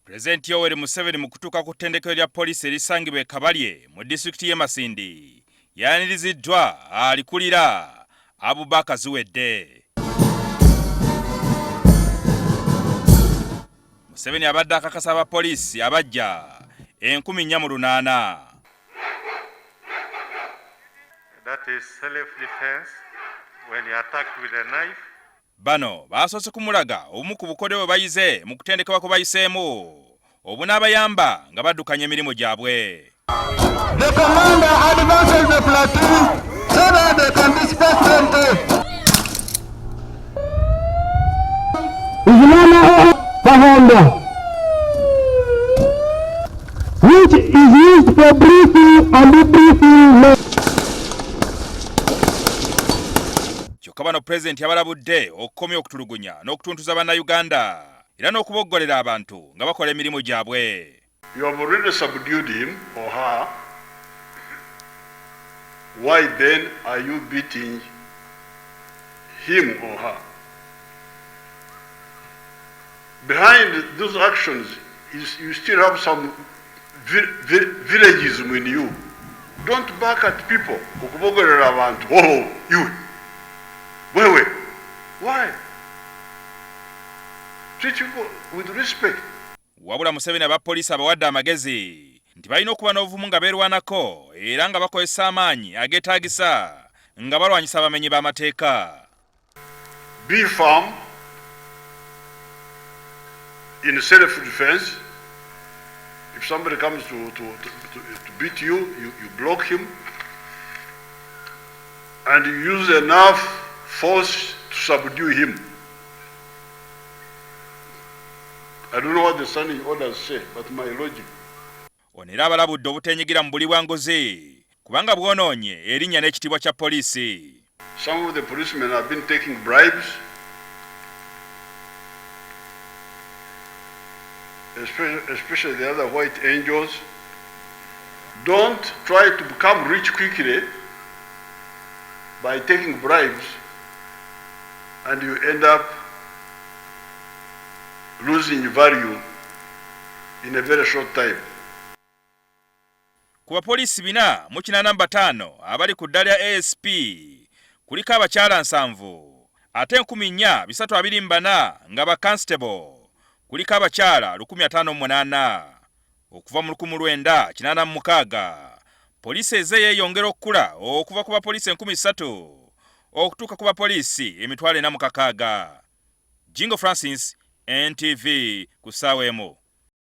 Pulezidenti Museveni mu kutuuka ku tendekero lya poliisi erisangibwa e Kabalye mu disitulikiti y'e Masindi yaniriziddwa alikulira abadde ziwedde. Museveni abadde akakasa abapoliisi abajja 4,800. That is self-defense when you're attacked with a knife. Bano basoose kumulaga obumu ku bukodyo bwe bayize mu kutendekebwa kwe bayiseemu obunaabayamba nga baddukanya emirimu gyabwe. The commander advances the platoon so that they can disperse them which is used for briefing and debriefing. Kyokka bano Pulezidenti yabalabudde okukomya okutulugunya n'okutuntuza bannauganda era n'okubogolera abantu nga bakola emirimu gyabwe. You have already subdued him or her. Why then are you beating him or her? Behind those actions, you still have some villagism in you. Don't back at people. Okubogolera abantu. Oh, you. Wait. Why? Treat people with respect. Wabula Museveni abapoliisi abawadde amagezi nti balina okuba n'obuvumu nga beerwanako era nga bakozesa amaanyi ageetaagisa nga balwanyisa abamenyi b'amateeka. Be firm in self-defense. If somebody comes to beat you, you block him and you use enough force to subdue him. I don't know what the standing orders say, but my logic. Onera abalabudde obuteenyigira mu buli bwanguzi kubanga bwonoonye erinnya n'ekitiibwa kya poliisi. Some of the policemen have been taking bribes, especially the other white angels. Don't try to become rich quickly by taking bribes, and you end up losing value in a very short time. Ku bapoliisi 485 abali ku dda lya ASP kuliko abakyala 7 ate 4,324 nga ba constable kuliko abakyala 1,508. Okuva mu 1986 poliisi eze yeeyongera okukula okuva ku bapoliisi 3,000 okutuuka ku bapoliisi 4,600. Jingo Francis, NTV ku ssaawa emu.